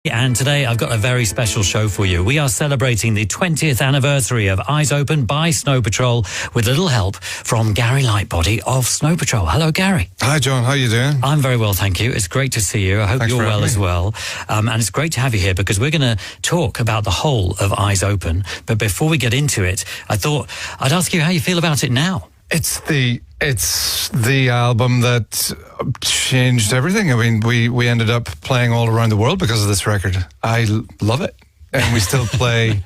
And today I've got a very special show for you. We are celebrating the 20th anniversary of Eyes Open by Snow Patrol with a little help from Gary Lightbody of Snow Patrol. Hello, Gary. Hi, John. How are you doing? I'm very well, thank you. It's great to see you. I hope Thanks you're for well having as me. well. And it's great to have you here because we're going to talk about the whole of Eyes Open. But before we get into it, I thought I'd ask you how you feel about it now. It's the album that changed everything. I mean, we ended up playing all around the world because of this record. I love it, and we still play.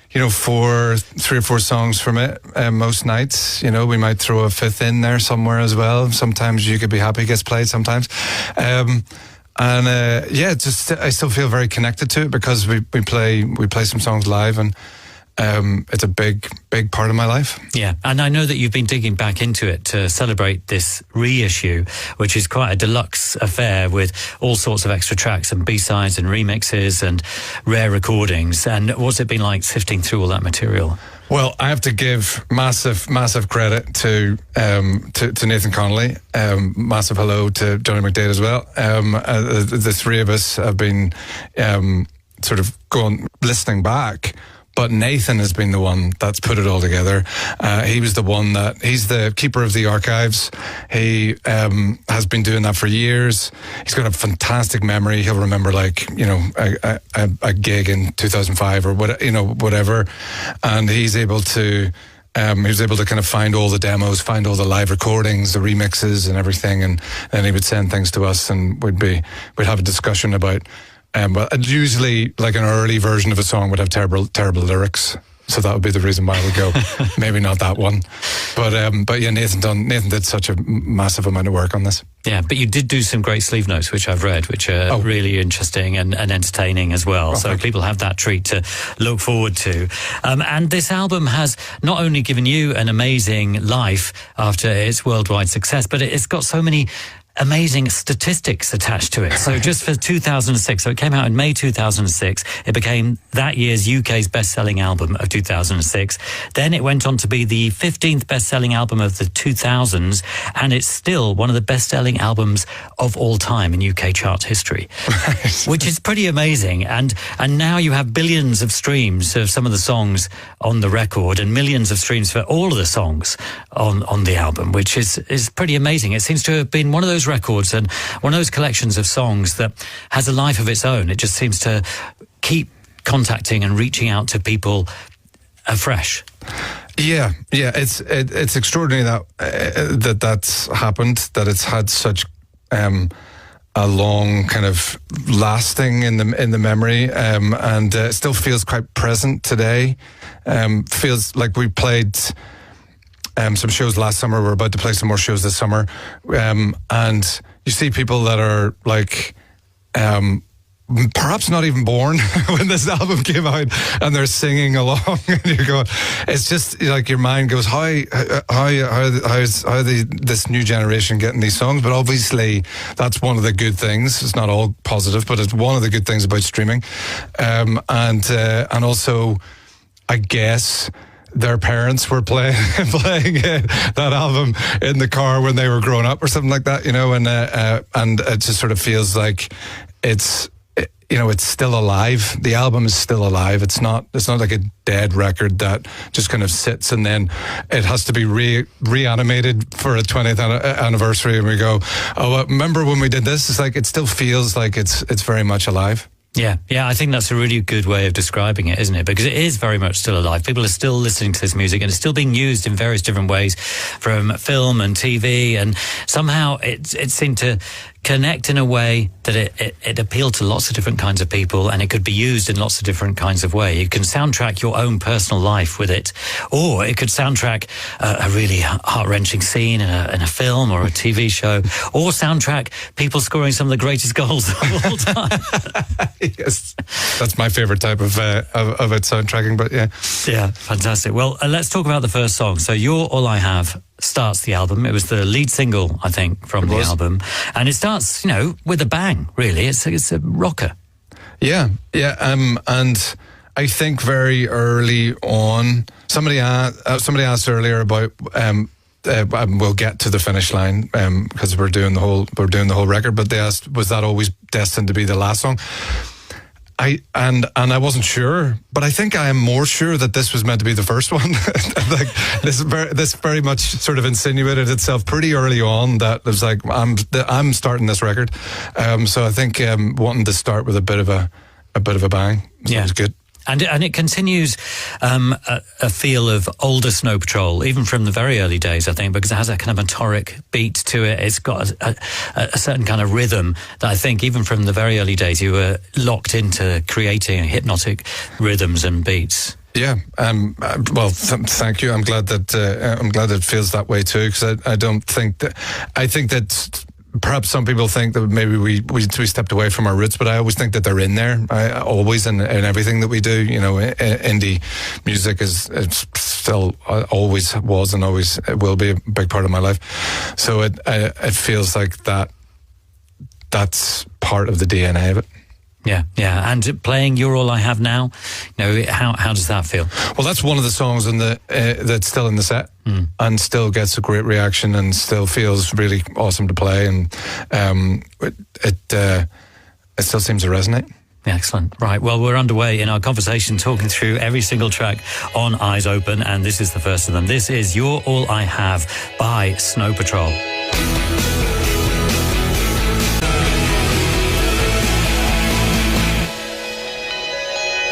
3 or 4 songs from it most nights. We might throw a fifth in there somewhere as well. Sometimes You Could Be Happy gets played sometimes. I still feel very connected to it because we play some songs live, and it's a big part of my life. Yeah, and I know that you've been digging back into it to celebrate this reissue, which is quite a deluxe affair with all sorts of extra tracks and B-sides and remixes and rare recordings. And what's it been like sifting through all that material? Well, I have to give massive credit to Nathan Connolly. Massive hello to Johnny McDade as well. The three of us have been sort of listening back. But Nathan has been the one that's put it all together. He was the one he's the keeper of the archives. He has been doing that for years. He's got a fantastic memory. He'll remember a gig in 2005 or whatever. And he's able to, he was able to kind of find all the demos, find all the live recordings, the remixes and everything. And then he would send things to us and we'd have a discussion about, but usually, like an early version of a song would have terrible lyrics, so that would be the reason why I would go, maybe not that one. But yeah, Nathan did such a massive amount of work on this. Yeah, but you did do some great sleeve notes, which I've read, which are really interesting and entertaining as well. So people have that treat to look forward to. And this album has not only given you an amazing life after its worldwide success, but it's got so many amazing statistics attached to it. So just for 2006, so it came out in May 2006, it became that year's UK's best-selling album of 2006. Then it went on to be the 15th best-selling album of the 2000s, and it's still one of the best-selling albums of all time in UK chart history, which is pretty amazing. And now you have billions of streams of some of the songs on the record and millions of streams for all of the songs on the album, which is pretty amazing. It seems to have been one of those records and one of those collections of songs that has a life of its own. It just seems to keep contacting and reaching out to people afresh. Yeah, it's extraordinary that's happened, that it's had such a long kind of lasting in the memory, and it still feels quite present today. Feels like we played some shows last summer. We're about to play some more shows this summer. And you see people that are like, perhaps not even born when this album came out, and they're singing along, and you're going, it's just like your mind goes, how's this new generation getting these songs? But obviously that's one of the good things. It's not all positive, but it's one of the good things about streaming. And also, I guess, their parents were playing that album in the car when they were growing up or something like that, and it just sort of feels like it's still alive. The album is still alive. It's not like a dead record that just kind of sits and then it has to be reanimated for a 20th anniversary, and we go, oh, remember when we did this? It's like, it still feels like it's very much alive. Yeah, I think that's a really good way of describing it, isn't it? Because it is very much still alive. People are still listening to this music, and it's still being used in various different ways, from film and TV, and somehow it seemed to connect in a way that it appealed to lots of different kinds of people, and it could be used in lots of different kinds of ways. You can soundtrack your own personal life with it, or it could soundtrack a really heart-wrenching scene in a film or a TV show, or soundtrack people scoring some of the greatest goals of all time. Yes, that's my favorite type of it, soundtracking, but yeah. Yeah, fantastic. Well, let's talk about the first song. So You're All I Have starts the album. It was the lead single, I think, from the album. And it starts, with a bang, really. It's a rocker. Yeah. And I think very early on, somebody asked earlier about, we'll get to the finish line because we're doing the whole record, but they asked, was that always destined to be the last song? I wasn't sure, but I think I am more sure that this was meant to be the first one. Like this very much sort of insinuated itself pretty early on that it was like I'm starting this record. So I think wanting to start with a bit of a bang was good. And it continues a feel of older Snow Patrol, even from the very early days, I think, because it has that kind of metoric beat to it. It's got a certain kind of rhythm that I think, even from the very early days, you were locked into creating hypnotic rhythms and beats. Yeah, well, thank you. I'm glad that it feels that way too, because I don't think that. I think that. Perhaps some people think that maybe we stepped away from our roots, but I always think that they're in there. I always in everything that we do. You know, indie music is still always was and always will be a big part of my life. So it feels like that's part of the DNA of it. Yeah. And playing "You're All I Have Now," you know, how does that feel? Well, that's one of the songs that's still in the set and still gets a great reaction and still feels really awesome to play, and it still seems to resonate. Yeah, excellent. Right, well, we're underway in our conversation talking through every single track on Eyes Open, and this is the first of them. This is "You're All I Have" by Snow Patrol.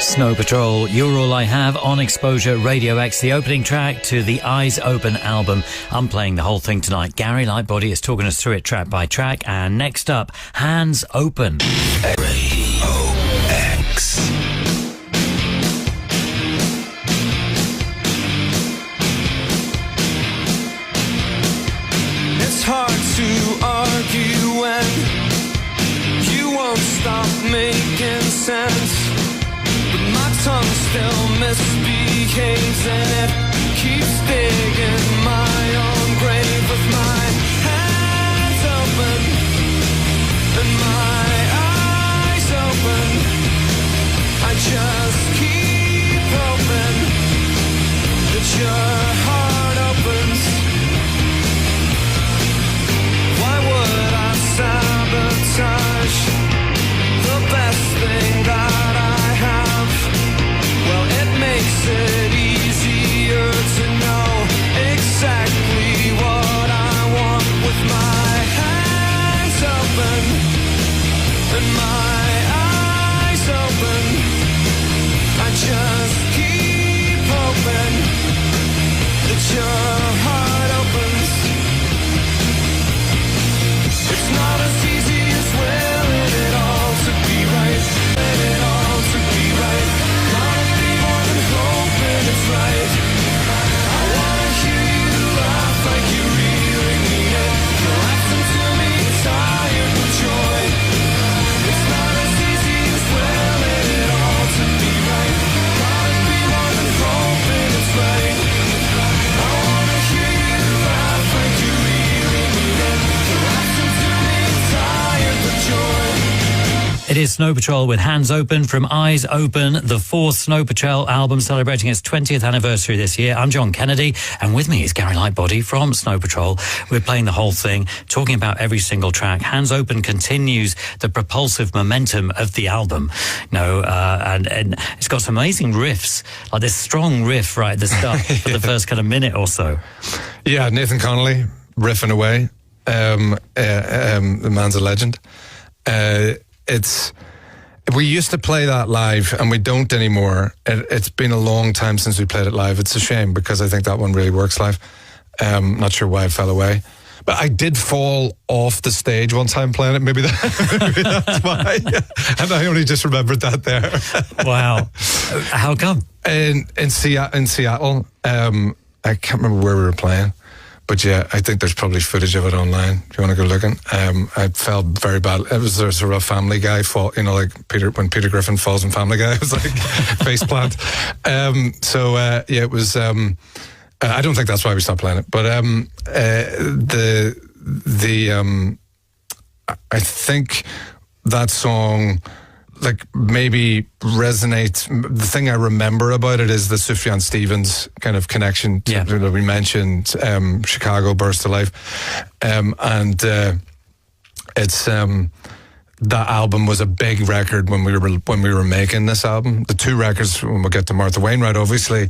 Snow Patrol, "You're All I Have" on Exposure Radio X, the opening track to the Eyes Open album. I'm playing the whole thing tonight. Gary Lightbody is talking us through it track by track. And next up, Hands Open. Radio X. It's hard to argue when you won't stop making sense. My tongue still misbehaves and it keeps digging my own grave with my hands open and my eyes open. I just keep hoping that your heart opens. Why would I sabotage the best thing that I have? Well, it makes it easier to know exactly what I want with my hands open and my eyes open. I just keep hoping that your heart opens. It's not as easy as willing it all to be right, willing it all to be right. It's right. I wanna hear you laugh like you really mean it. You're laughing to me, tired with joy. It's not as easy as willing it all to be right. Gotta be more than hoping it's right. I wanna hear you laugh like you really mean it. You're laughing to me, tired with joy. It is Snow Patrol with Hands Open from Eyes Open, the fourth Snow Patrol album celebrating its 20th anniversary this year. I'm John Kennedy, and with me is Gary Lightbody from Snow Patrol. We're playing the whole thing, talking about every single track. Hands Open continues the propulsive momentum of the album. And it's got some amazing riffs, like this strong riff right at the start for the first kind of minute or so. Yeah, Nathan Connolly riffing away. The man's a legend. We used to play that live and we don't anymore. It's been a long time since we played it live. It's a shame because I think that one really works live. Not sure why it fell away. But I did fall off the stage one time playing it. Maybe that's why. And I only just remembered that there. Wow. How come? In Seattle. I can't remember where we were playing. But yeah, I think there's probably footage of it online if you want to go looking. I felt very bad. It was a sort of Family Guy fall, you know, like when Peter Griffin falls in Family Guy. It was like face plant. Yeah, it was. I don't think that's why we stopped playing it. But I think that song, like, maybe resonates. The thing I remember about it is the Sufjan Stevens kind of connection to, that we mentioned, Chicago Burst to Life, and it's that album was a big record when we were making this album. The two records, when we get to Martha Wainwright, obviously,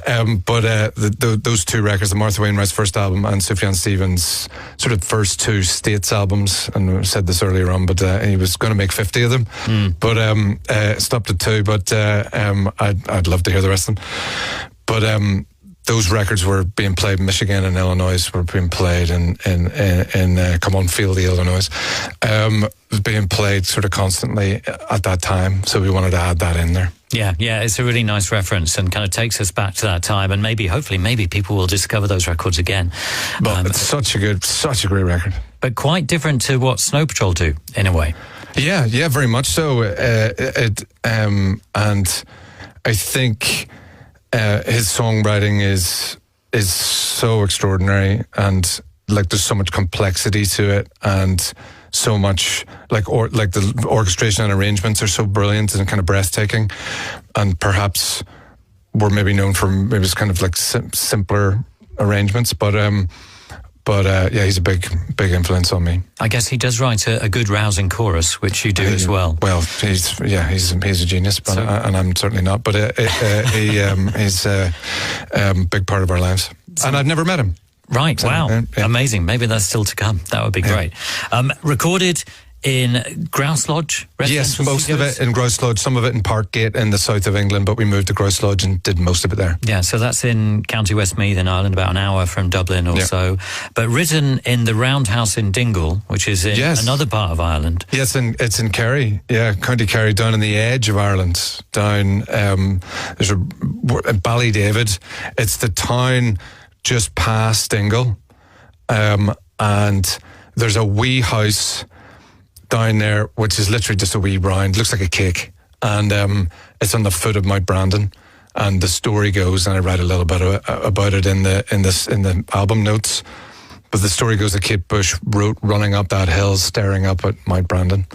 but those two records, the Martha Wainwright's first album and Sufjan Stevens' sort of first two States albums, and I said this earlier on, but he was going to make 50 of them, but stopped at 2. But I'd love to hear the rest of them. But those records were being played in Michigan and Illinois, were being played in Come On Feel the Illinois. Was being played sort of constantly at that time, so we wanted to add that in there. Yeah, it's a really nice reference and kind of takes us back to that time, and hopefully people will discover those records again. But it's such a great record. But quite different to what Snow Patrol do, in a way. Yeah, very much so. And I think his songwriting is so extraordinary, and like there's so much complexity to it, and so much like the orchestration and arrangements are so brilliant and kind of breathtaking. And perhaps we're maybe known for maybe it's kind of like simpler arrangements, but yeah, he's a big influence on me. I guess he does write a good rousing chorus, which you do as well. Well, he's a genius, but and I'm certainly not. But he's a big part of our lives, and I've never met him. Right, so, wow, amazing. Maybe that's still to come. That would be great. Recorded in Grouse Lodge? Yes, most of it in Grouse Lodge, some of it in Parkgate in the south of England, but we moved to Grouse Lodge and did most of it there. Yeah, so that's in County Westmeath in Ireland, about an hour from Dublin or so. But written in the Roundhouse in Dingle, which is in another part of Ireland. Yes, it's in Kerry. Yeah, County Kerry, down on the edge of Ireland. Down, there's Ballydavid. It's the town just past Dingle. And there's a wee house down there, which is literally just a wee round, looks like a cake, and it's on the foot of Mount Brandon. And the story goes, and I write a little bit about it in the album notes. But the story goes that Kate Bush wrote running up that hill, staring up at Mount Brandon.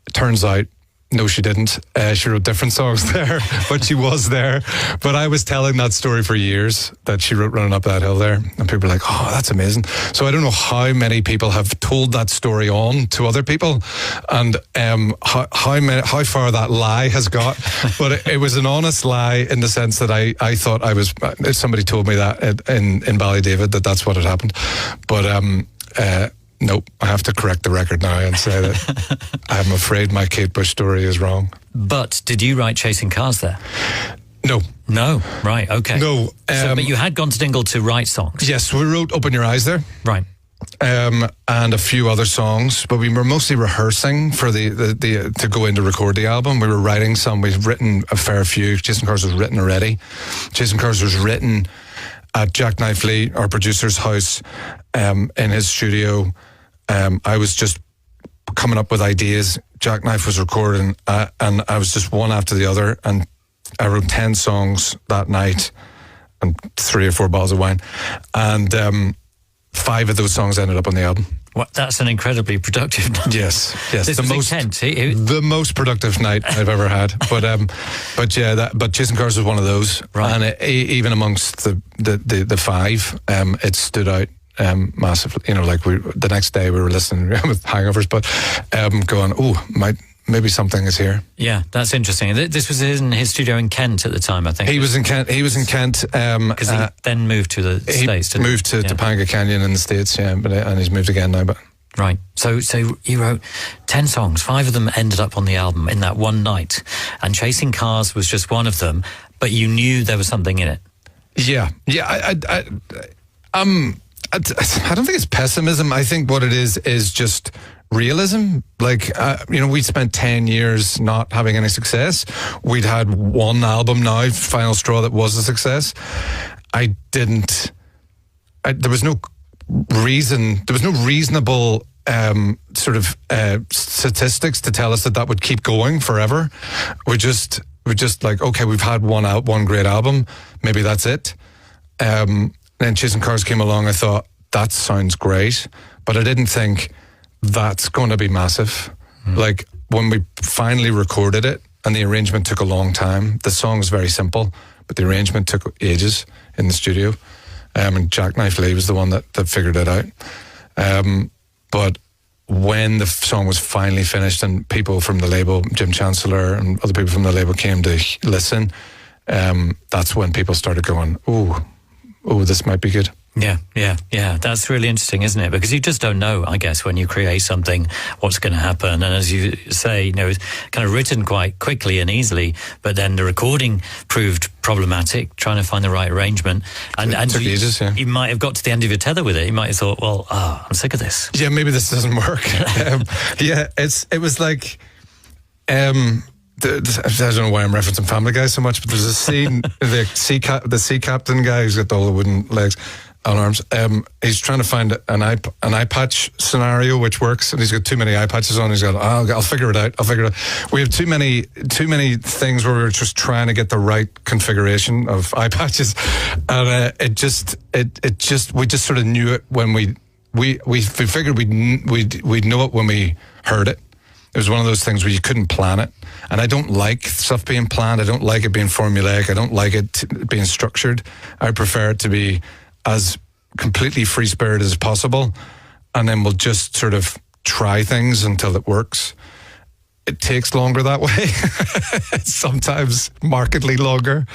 It turns out, no, she didn't. She wrote different songs there, but she was there. But I was telling that story for years, that she wrote running up that hill there. And people are like, oh, that's amazing. So I don't know how many people have told that story on to other people, and how far that lie has got. But it was an honest lie in the sense that I thought I was, somebody told me that in Ballydavid, that's what had happened. But nope, I have to correct the record now and say that I'm afraid my Kate Bush story is wrong. But did you write Chasing Cars there? No, right, okay. No. But you had gone to Dingle to write songs? Yes, we wrote Open Your Eyes there. Right. And a few other songs, but we were mostly rehearsing for the to go in to record the album. We were writing some. We've written a fair few. Chasing Cars was written already. Chasing Cars was written at Jack Knife Lee, our producer's house, in his studio. I was just coming up with ideas. Jack Knife was recording, and I was just one after the other, and I wrote 10 songs that night and 3 or 4 bottles of wine, and 5 of those songs ended up on the album. Well, that's an incredibly productive night. Yes. This The most productive night I've ever had. But Chasing Cars was one of those, right. And even amongst the 5, it stood out massively. You know, like the next day we were listening with hangovers, but going, maybe something is here. Yeah, that's interesting. This was in his studio in Kent at the time, I think. He was in Kent. Because he then moved to the States. He moved to Topanga Canyon in the States, and he's moved again now. But right. So you wrote 10 songs. 5 of them ended up on the album in that one night, and Chasing Cars was just one of them. But you knew there was something in it. Yeah. I don't think it's pessimism. I think what it is just realism. Like, we spent 10 years not having any success. We'd had one album now, Final Straw, that was a success. There was no reasonable sort of statistics to tell us that would keep going forever. We're just like, okay, we've had one great album. Maybe that's it. Then Chasing Cars came along. I thought, that sounds great, but I didn't think that's going to be massive. Like, when we finally recorded it, and the arrangement took a long time. The song's very simple, but the arrangement took ages in the studio. And Jack Knife Lee was the one that figured it out. But when the song was finally finished and people from the label, Jim Chancellor and other people from the label came to listen, that's when people started going, oh, this might be good. Yeah. That's really interesting, isn't it? Because you just don't know, I guess, when you create something, what's going to happen. And as you say, it's kind of written quite quickly and easily, but then the recording proved problematic, trying to find the right arrangement. And took ages, yeah. You might have got to the end of your tether with it. You might have thought, well, I'm sick of this. Yeah, maybe this doesn't work. It was like... I don't know why I'm referencing Family Guy so much, but there's a scene, the sea captain guy who's got all the wooden legs on arms. He's trying to find an eye patch scenario which works, and he's got too many eye patches on. He's got, I'll figure it out. We have too many things where we're just trying to get the right configuration of eye patches, and we just sort of knew it when we figured we'd know it when we heard it. It was one of those things where you couldn't plan it. And I don't like stuff being planned. I don't like it being formulaic. I don't like it being structured. I prefer it to be as completely free-spirited as possible. And then we'll just sort of try things until it works. It takes longer that way. Sometimes markedly longer.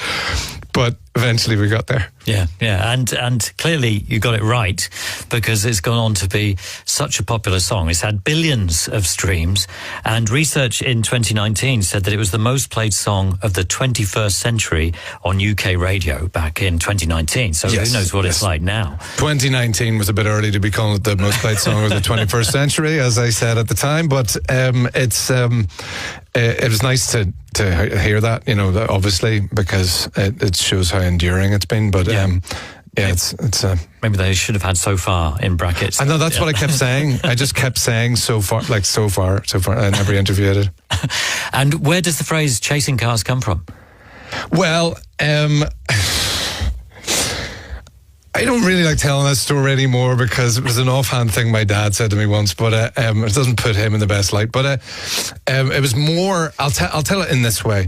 But eventually we got there. Yeah. And clearly you got it right, because it's gone on to be such a popular song. It's had billions of streams, and research in 2019 said that it was the most played song of the 21st century on UK radio back in 2019. So Yes, who knows what yes. it's like now. 2019 was a bit early to be calling it the most played song of the 21st century, as I said at the time, but it was nice to hear that, that obviously, because it shows how enduring it's been. But it's maybe they should have had "so far" in brackets. I know, that's what I kept saying. I just kept saying so far in every interview I did. And where does the phrase "chasing cars" come from? Well, I don't really like telling that story anymore, because it was an offhand thing my dad said to me once, but it doesn't put him in the best light. But it was more, I'll tell it in this way.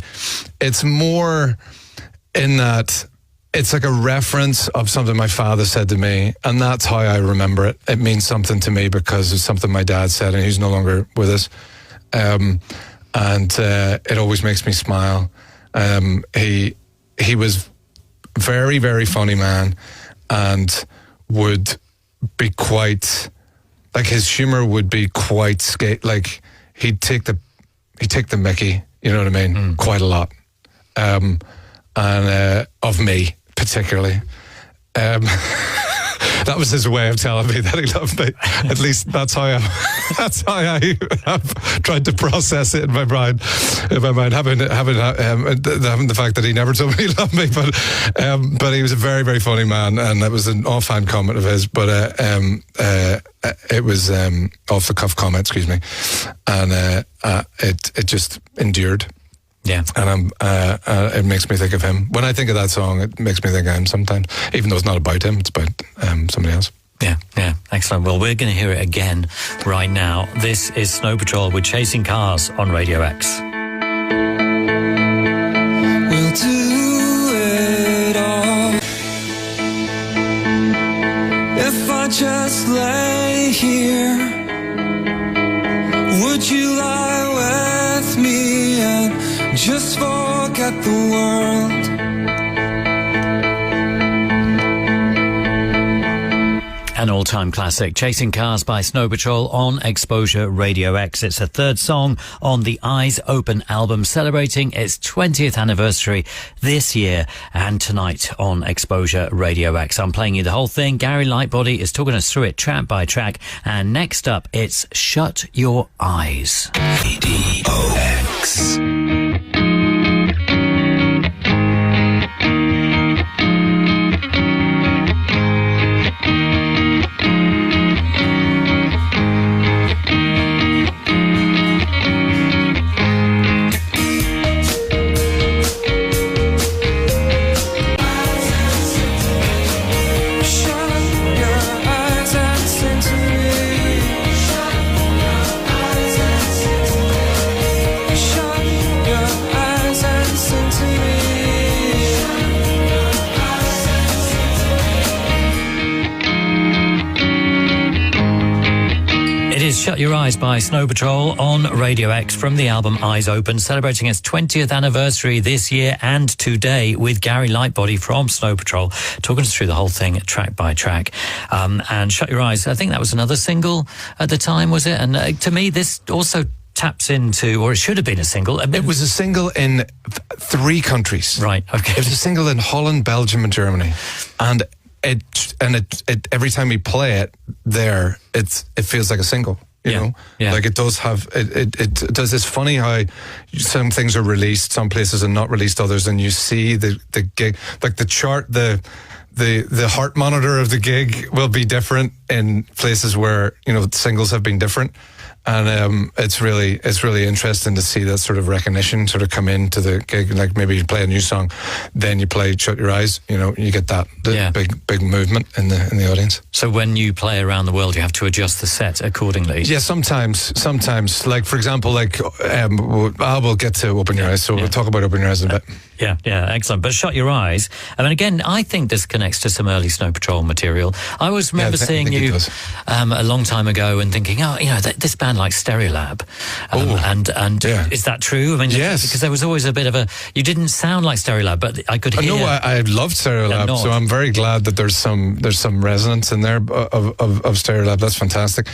It's more in that it's like a reference of something my father said to me, and that's how I remember it. It means something to me because it's something my dad said, and he's no longer with us. And it always makes me smile. He was very, very funny man, and would be quite, like, his humor would be quite like he'd take the mickey, you know what I mean, quite a lot, and of me particularly. That was his way of telling me that he loved me. At least that's how I have tried to process it in my mind. Having the fact that he never told me he loved me, but he was a very, very funny man, and that was an offhand comment of his. But it was off the cuff comment, excuse me, and it just endured. Yeah. And it makes me think of him. When I think of that song, it makes me think of him sometimes, even though it's not about him, it's about somebody else. Yeah, excellent. Well, we're going to hear it again right now. This is Snow Patrol with Chasing Cars on Radio X. We'll do it all. If I just lay here, would you lie with me and just forget the world? An all-time classic, Chasing Cars by Snow Patrol on Exposure Radio X. It's the third song on the Eyes Open album, celebrating its 20th anniversary this year and tonight on Exposure Radio X. I'm playing you the whole thing. Gary Lightbody is talking us through it track by track. And next up, it's Shut Your Eyes. Radio X. Shut Your Eyes by Snow Patrol on Radio X from the album Eyes Open, celebrating its 20th anniversary this year and today with Gary Lightbody from Snow Patrol talking us through the whole thing track by track. And Shut Your Eyes, I think that was another single at the time, was it? And to me, this also taps into, or it should have been a single. It was a single in 3 countries. Right, okay. It was a single in Holland, Belgium, and Germany. And it every time we play it there, it feels like a single. You know, like it does have it does. It's funny how some things are released, some places are not released, others, and you see the gig, like the chart, the heart monitor of the gig will be different in places where, you know, singles have been different. And it's really interesting to see that sort of recognition sort of come into the gig. Like maybe you play a new song, then you play Shut Your Eyes. You know, you get that big movement in the audience. So when you play around the world, you have to adjust the set accordingly. Yeah, sometimes. Like for example, like we'll get to Open Your Eyes. So we'll talk about Open Your Eyes in a bit. Yeah, excellent. But Shut Your Eyes, I mean, again, I think this connects to some early Snow Patrol material. I always remember seeing you a long time ago and thinking, oh, you know, this band like Stereolab. And is that true? I mean, yes. Because there was always a bit of you didn't sound like Stereolab, but I could hear. No, I loved Stereolab, so I'm very glad that there's some resonance in there of Stereolab. That's fantastic.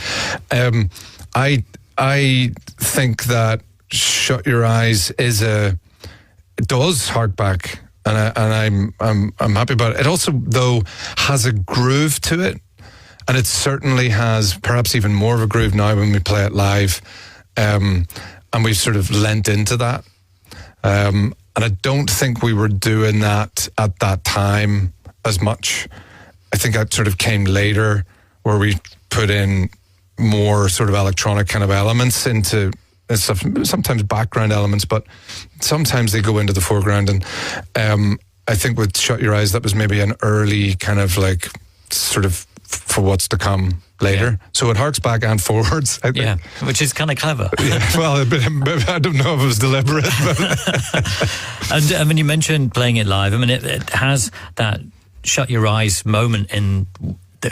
I think that Shut Your Eyes it does hark back, and I'm happy about it. It also, though, has a groove to it, and it certainly has perhaps even more of a groove now when we play it live, and we've sort of lent into that. And I don't think we were doing that at that time as much. I think that sort of came later, where we put in more sort of electronic kind of elements into stuff, sometimes background elements, but sometimes they go into the foreground. And I think with Shut Your Eyes, that was maybe an early kind of like sort of for what's to come later. Yeah. So it harks back and forwards, I think. Yeah, which is kind of clever. Well, I don't know if it was deliberate. But and I mean, you mentioned playing it live. I mean, it has that Shut Your Eyes moment in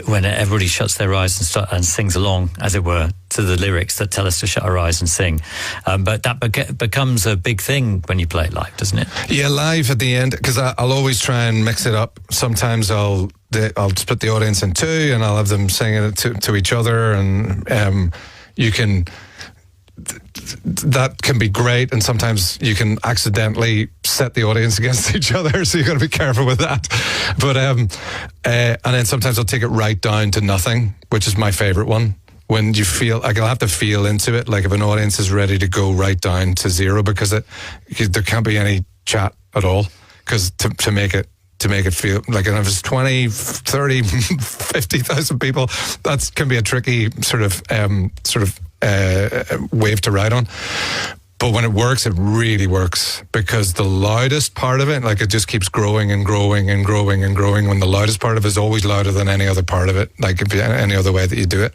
when everybody shuts their eyes and sings along, as it were, to the lyrics that tell us to shut our eyes and sing. But that becomes a big thing when you play it live, doesn't it? Yeah, live at the end, because I'll always try and mix it up. Sometimes I'll split the audience in 2 and I'll have them singing it to each other, and you can... that can be great, and sometimes you can accidentally set the audience against each other, so you've got to be careful with that. But and then sometimes I'll take it right down to nothing, which is my favorite one. When you feel like, I'll have to feel into it, like if an audience is ready to go right down to 0, because there can't be any chat at all, because to make it feel like, and if it's 20, 30, 50,000 people, that can be a tricky sort of wave to ride on. But when it works, it really works, because the loudest part of it, like, it just keeps growing and growing and growing and growing, when the loudest part of it is always louder than any other part of it, like any other way that you do it.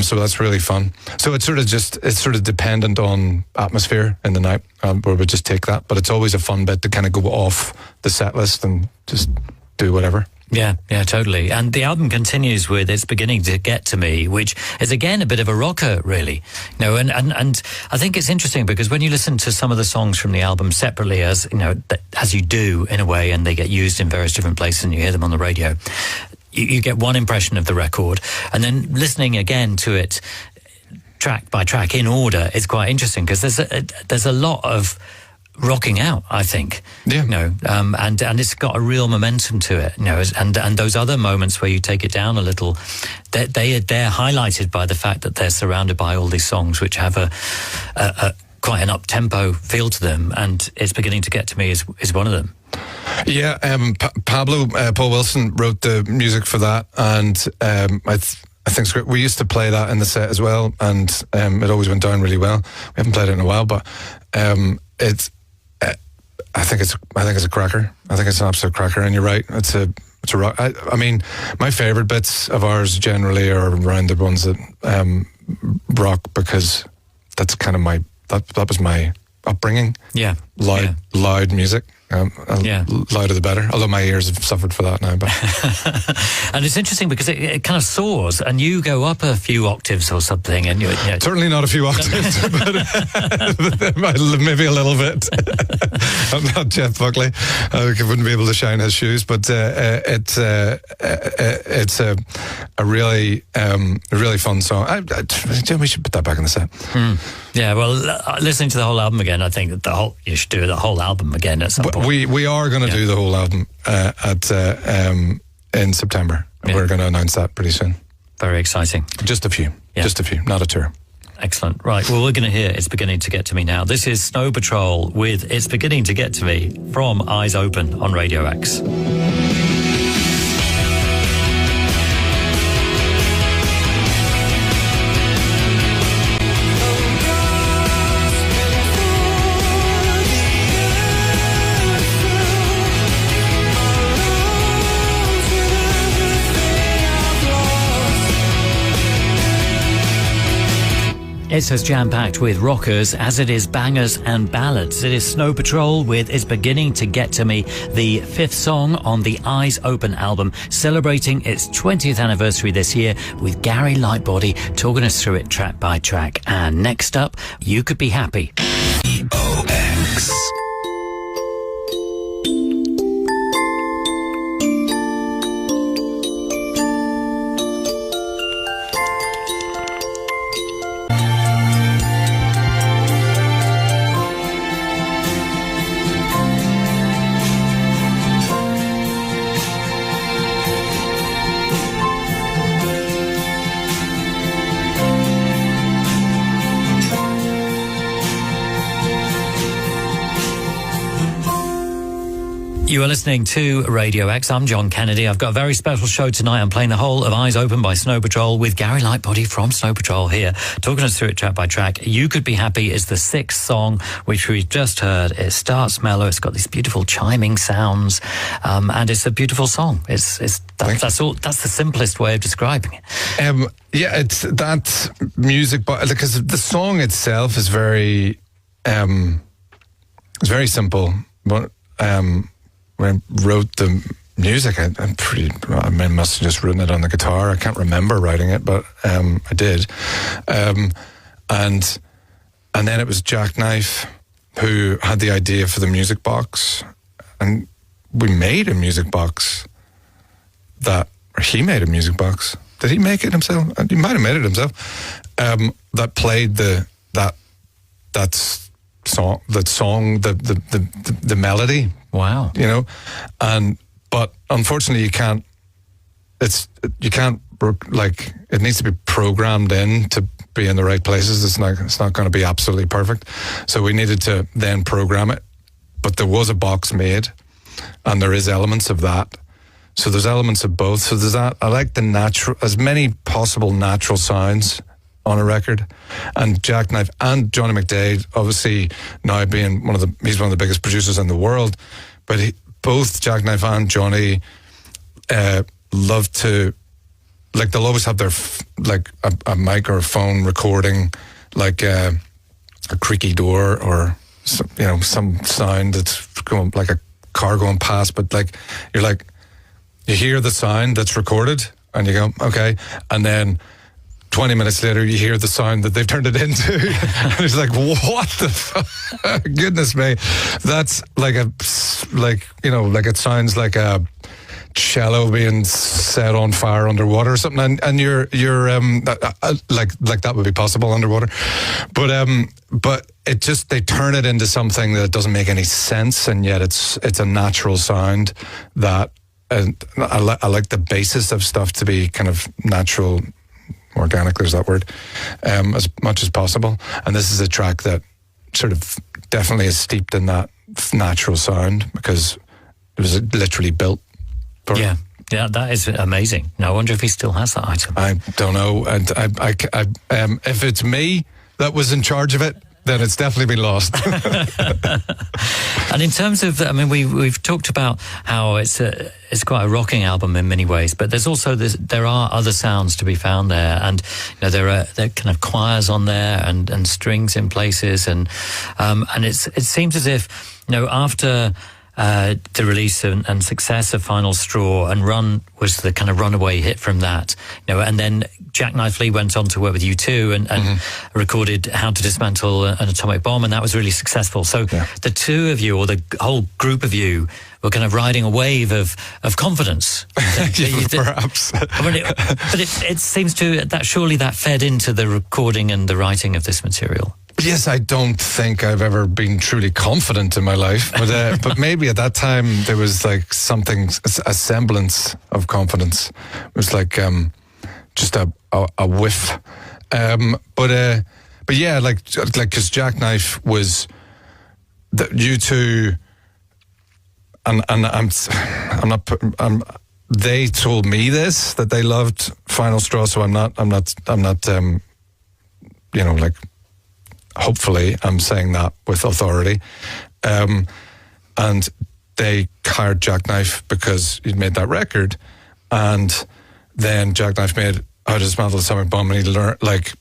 So that's really fun. So it's sort of dependent on atmosphere in the night, where we just take that. But it's always a fun bit to kind of go off the set list and just do whatever. Yeah, totally. And the album continues with It's Beginning to Get to Me, which is, again, a bit of a rocker, really. You know, and I think it's interesting, because when you listen to some of the songs from the album separately, as you know, as you do in a way, and they get used in various different places and you hear them on the radio, you get one impression of the record. And then listening again to it track by track in order is quite interesting, because there's a lot of rocking out, I think. Yeah. You know, and it's got a real momentum to it. You know, and those other moments where you take it down a little, they're highlighted by the fact that they're surrounded by all these songs which have a quite an up-tempo feel to them, and It's Beginning to Get to Me is one of them. Yeah, Paul Wilson wrote the music for that, and I think it's great. We used to play that in the set as well, and it always went down really well. We haven't played it in a while, but I think it's a cracker. I think it's an absolute cracker, and you're right. It's a rock. I mean, my favourite bits of ours generally are around the ones that rock, because that's kind of that was my upbringing. Yeah. Loud music. Louder the better. Although my ears have suffered for that now. But and it's interesting because it kind of soars, and you go up a few octaves or something, and you're certainly not a few octaves, but maybe a little bit. I'm not Jeff Buckley. I wouldn't be able to shine his shoes, but it's a really fun song. We should put that back in the set. Yeah, well, listening to the whole album again, I think that you should do the whole album again at some point. We are going to do the whole album in September. Yeah. We're going to announce that pretty soon. Very exciting. Just a few, not a tour. Excellent. Right, well, we're going to hear It's Beginning to Get to Me now. This is Snow Patrol with It's Beginning to Get to Me from Eyes Open on Radio X. It's as jam-packed with rockers as it is bangers and ballads. It is Snow Patrol with It's Beginning to Get to Me, the 5th song on the Eyes Open album, celebrating its 20th anniversary this year with Gary Lightbody talking us through it track by track. And next up, You Could Be Happy. EOX. You are listening to Radio X. I'm John Kennedy. I've got a very special show tonight. I'm playing the whole of Eyes Open by Snow Patrol with Gary Lightbody from Snow Patrol here, talking us through it track by track. You Could Be Happy is the 6th song, which we've just heard. It starts mellow. It's got these beautiful chiming sounds, and it's a beautiful song. That's all. That's the simplest way of describing it. It's that music, but because the song itself is very, it's very simple. But when I wrote the music, I must have just written it on the guitar. I can't remember writing it, but I did. And then it was Jackknife who had the idea for the music box, and we made a music box or he made a music box. Did he make it himself? He might have made it himself. That played the melody. Wow. You know, but unfortunately it needs to be programmed in to be in the right places. It's not going to be absolutely perfect. So we needed to then program it. But there was a box made, and there is elements of that. So there's elements of both. So there's that. I like as many possible natural sounds on a record. And Jackknife and Johnny McDaid, obviously now being he's one of the biggest producers in the world, but both Jackknife and Johnny love to, they'll always have their a mic or a phone recording a creaky door or some sound that's going like a car going past, but you hear the sound that's recorded and you go, okay, and then 20 minutes later, you hear the sound that they've turned it into. And it's like, what the fuck? Goodness me. That's it sounds like a cello being set on fire underwater or something. And you're that would be possible underwater. But it just, they turn it into something that doesn't make any sense. And yet it's a natural sound that, and I like the basis of stuff to be kind of natural, organic, there's that word, as much as possible. And this is a track that sort of definitely is steeped in that natural sound because it was literally built for it. Yeah, that is amazing. Now, I wonder if he still has that item. I don't know. And if it's me that was in charge of it, then it's definitely been lost. And in terms of, I mean, we've talked about how it's quite a rocking album in many ways, but there's also there are other sounds to be found there, and there are kind of choirs on there and strings in places, and it seems as if after the release and success of Final Straw, and Run was the kind of runaway hit from that, and then Jackknife Lee went on to work with U2 and recorded How to Dismantle an Atomic Bomb, and that was really successful. So the two of you, or the whole group of you, were kind of riding a wave of confidence. Perhaps. But it seems surely that fed into the recording and the writing of this material. Yes, I don't think I've ever been truly confident in my life, but maybe at that time there was like something, a semblance of confidence. It was like just a whiff. But yeah, like because Jackknife was U2, and they told me this, that they loved Final Straw, so I'm not like. Hopefully, I'm saying that with authority. And they hired Jackknife because he'd made that record. And then Jackknife made How to Dismantle the Atomic Bomb, and he learned, like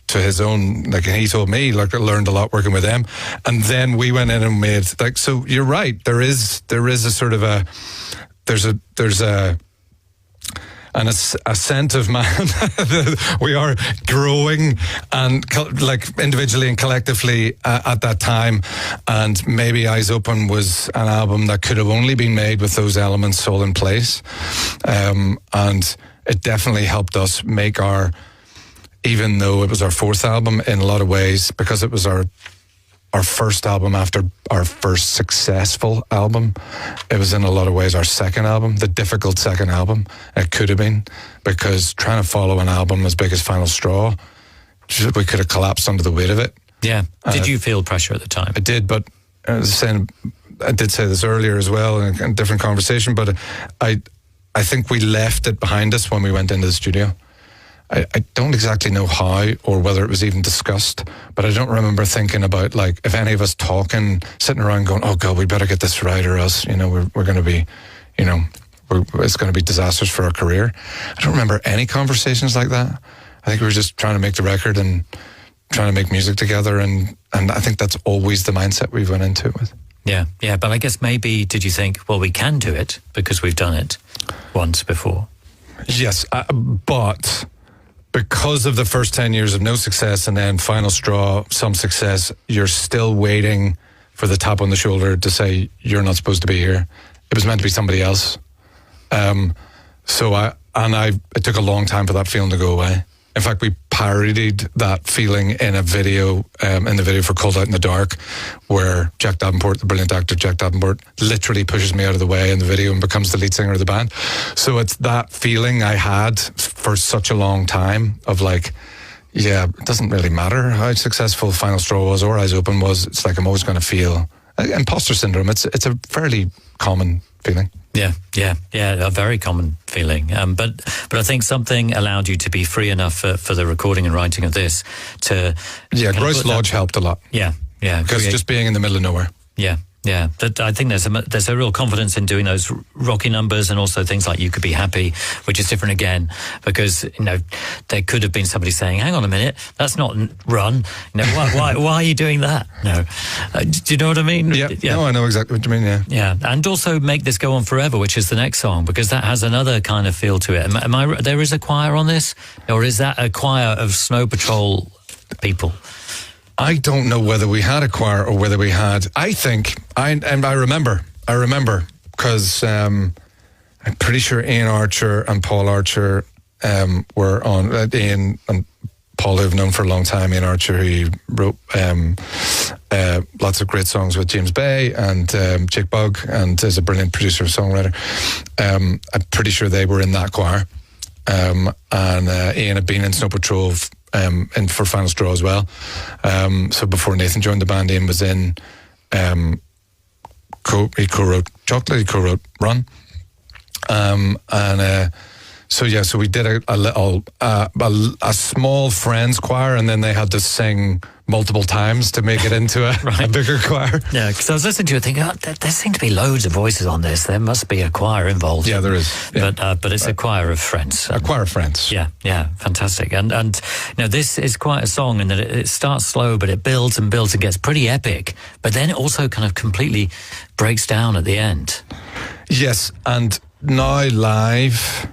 to his own, and he told me, I learned a lot working with them. And then we went in and made, so you're right, there is a sort of there's an ascent of man. We are growing, and individually and collectively at that time. And maybe Eyes Open was an album that could have only been made with those elements all in place. And it definitely helped us make even though it was our fourth album in a lot of ways, because it was our first album after our first successful album. It was in a lot of ways our second album, the difficult second album. It could have been, because trying to follow an album as big as Final Straw, we could have collapsed under the weight of it. Yeah. Did you feel pressure at the time? I did, but I did say this earlier as well in a different conversation, but I think we left it behind us when we went into the studio. I don't exactly know how, or whether it was even discussed, but I don't remember thinking about, if any of us sitting around going, oh God, we better get this right, or else, we're going to be, it's going to be disastrous for our career. I don't remember any conversations like that. I think we were just trying to make the record and trying to make music together, and I think that's always the mindset we went into it with. Yeah, but I guess maybe, did you think, well, we can do it because we've done it once before? Yes, but because of the first 10 years of no success and then Final Straw, some success, you're still waiting for the tap on the shoulder to say, you're not supposed to be here. It was meant to be somebody else. It took a long time for that feeling to go away. In fact, we parodied that feeling in a video, in the video for Cold Out in the Dark, where Jack Davenport, the brilliant actor Jack Davenport, literally pushes me out of the way in the video and becomes the lead singer of the band. So it's that feeling I had for such a long time of it doesn't really matter how successful Final Straw was or Eyes Open was. It's like I'm always going to feel imposter syndrome. It's a fairly common feeling. Yeah, a very common feeling. But I think something allowed you to be free enough for the recording and writing of this to... Yeah, Grouse Lodge helped a lot. Yeah. Because just being in the middle of nowhere. Yeah. But I think there's a real confidence in doing those rocky numbers, and also things like You Could Be Happy, which is different again, because there could have been somebody saying, "Hang on a minute, that's not Run. Why are you doing that?" No, do you know what I mean? Yeah. No, I know exactly what you mean. Yeah, and also Make This Go On Forever, which is the next song, because that has another kind of feel to it. There is a choir on this, or is that a choir of Snow Patrol people? I don't know whether we had a choir or whether we had. I remember because I'm pretty sure Ian Archer and Paul Archer were on. Ian and Paul, who've known for a long time. Ian Archer, who wrote lots of great songs with James Bay and Jake Bugg, and is a brilliant producer and songwriter. I'm pretty sure they were in that choir, and Ian had been in Snow Patrol. And for Final Straw as well. So before Nathan joined the band, Ian was in. He co-wrote Chocolate. He co-wrote Run, and So we did a small friends choir, and then they had to sing multiple times to make it into a bigger choir. Yeah, because I was listening to it thinking, there seem to be loads of voices on this. There must be a choir involved. Yeah, there is. Yeah. But it's a choir of friends. A choir of friends. Yeah, fantastic. And this is quite a song in that it starts slow, but it builds and builds and gets pretty epic. But then it also kind of completely breaks down at the end. Yes, and now live,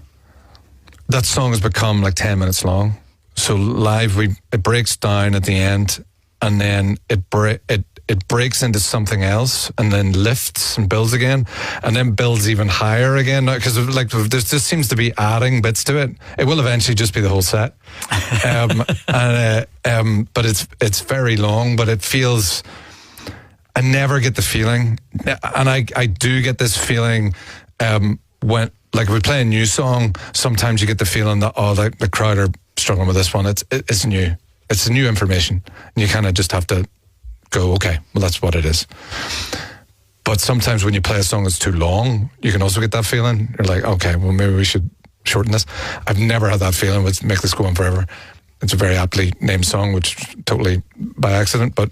that song has become like 10 minutes long. So live, it breaks down at the end, and then it breaks into something else, and then lifts and builds again, and then builds even higher again. Because like there just seems to be adding bits to it. It will eventually just be the whole set, but it's very long. But it feels. I never get the feeling, and I do get this feeling when like we play a new song. Sometimes you get the feeling that the crowd are struggling with this one. It's new. It's new information, and you kind of just have to go, okay, well that's what it is. But sometimes when you play a song that's too long, you can also get that feeling. You're like, okay, well maybe we should shorten this. I've never had that feeling with Make This Go On Forever. It's a very aptly named song, which totally by accident, but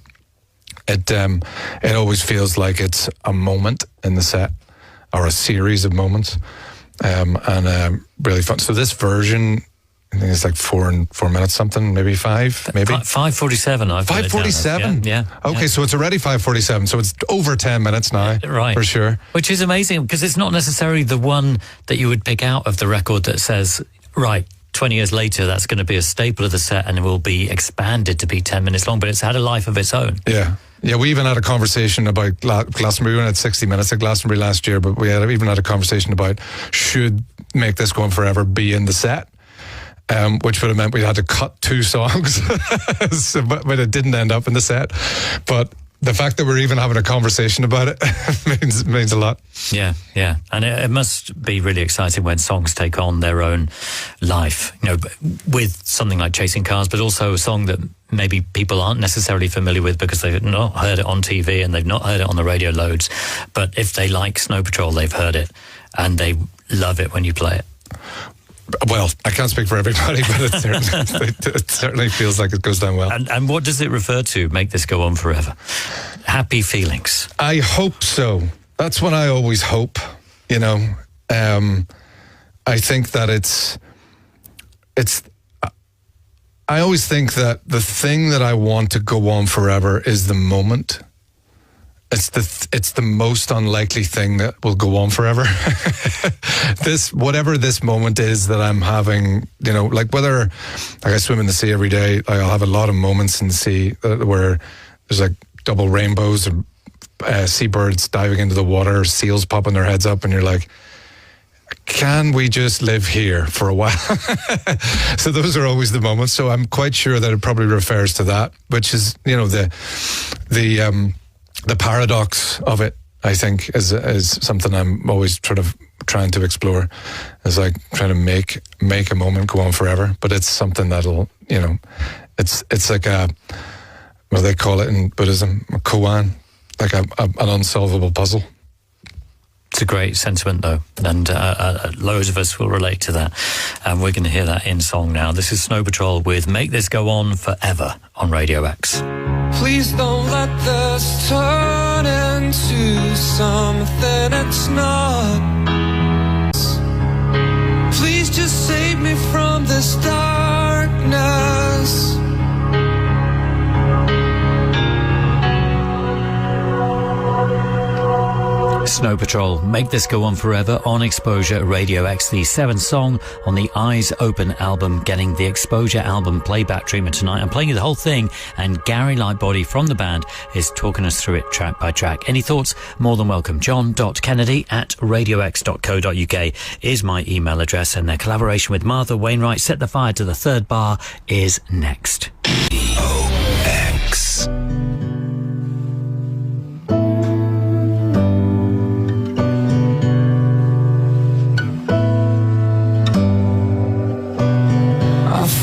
it always feels like it's a moment in the set or a series of moments, and really fun. So this version, I think it's like 4 minutes something, maybe 5, maybe 5:47. 5:47. Yeah. Okay, so it's already 5:47. So it's over 10 minutes now, right? For sure. Which is amazing because it's not necessarily the one that you would pick out of the record that says, right, 20 years later, that's going to be a staple of the set and it will be expanded to be 10 minutes long. But it's had a life of its own. Yeah. Yeah, we even had a conversation about Glastonbury. We went at 60 minutes at Glastonbury last year, but we even had a conversation about should Make This Go On Forever be in the set, which would have meant we had to cut 2 songs, but it didn't end up in the set. But the fact that we're even having a conversation about it means a lot. Yeah. And it must be really exciting when songs take on their own life, with something like Chasing Cars, but also a song that maybe people aren't necessarily familiar with because they've not heard it on TV and they've not heard it on the radio loads. But if they like Snow Patrol, they've heard it and they love it when you play it. Well, I can't speak for everybody, but it certainly feels like it goes down well. And what does it refer to, Make This Go On Forever? Happy feelings. I hope so. That's what I always hope, I think that it's I always think that the thing that I want to go on forever is the moment. It's the most unlikely thing that will go on forever. Whatever this moment is that I'm having, like whether I swim in the sea every day, I'll have a lot of moments in the sea where there's like double rainbows or seabirds diving into the water, seals popping their heads up, and you're like, can we just live here for a while? So those are always the moments. So I'm quite sure that it probably refers to that, which is, the paradox of it, I think, is something I'm always trying to explore. Is like trying to make a moment go on forever, but it's something that'll, it's like what do they call it in Buddhism? A koan, like an unsolvable puzzle. It's a great sentiment, though, and loads of us will relate to that. And we're going to hear that in song now. This is Snow Patrol with Make This Go On Forever on Radio X. Please don't let this turn into something it's not. Please just save me from this darkness. Snow Patrol, Make This Go On Forever on Exposure Radio X, the 7th song on the Eyes Open album, getting the Exposure album playback treatment tonight. I'm playing you the whole thing, and Gary Lightbody from the band is talking us through it track by track. Any thoughts? More than welcome. john.kennedy@radiox.co.uk is my email address, and their collaboration with Martha Wainwright, Set the Fire to the Third Bar, is next. EOX.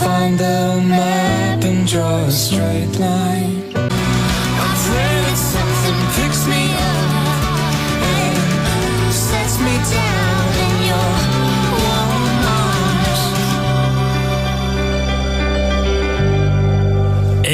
Find a map and draw a straight line. I pray that something picks me up and sets me down in your warm arms.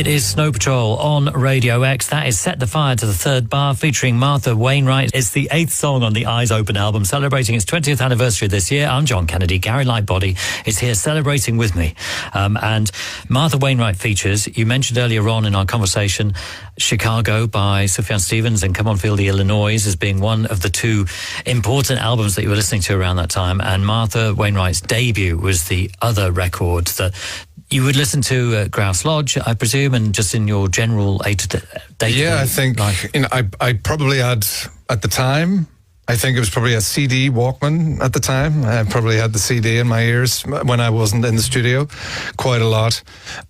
It is Snow Patrol on Radio X. That is Set the Fire to the Third Bar, featuring Martha Wainwright. It's the 8th song on the Eyes Open album, celebrating its 20th anniversary this year. I'm John Kennedy. Gary Lightbody is here celebrating with me. And Martha Wainwright features, you mentioned earlier on in our conversation, Chicago by Sufjan Stevens and Come On Feel the Illinois as being one of the two important albums that you were listening to around that time. And Martha Wainwright's debut was the other record that you would listen to at Grouse Lodge, I presume, and just in your general day-to-day. Yeah, I think I probably had at the time. I think it was probably a CD Walkman at the time. I probably had the CD in my ears when I wasn't in the studio quite a lot,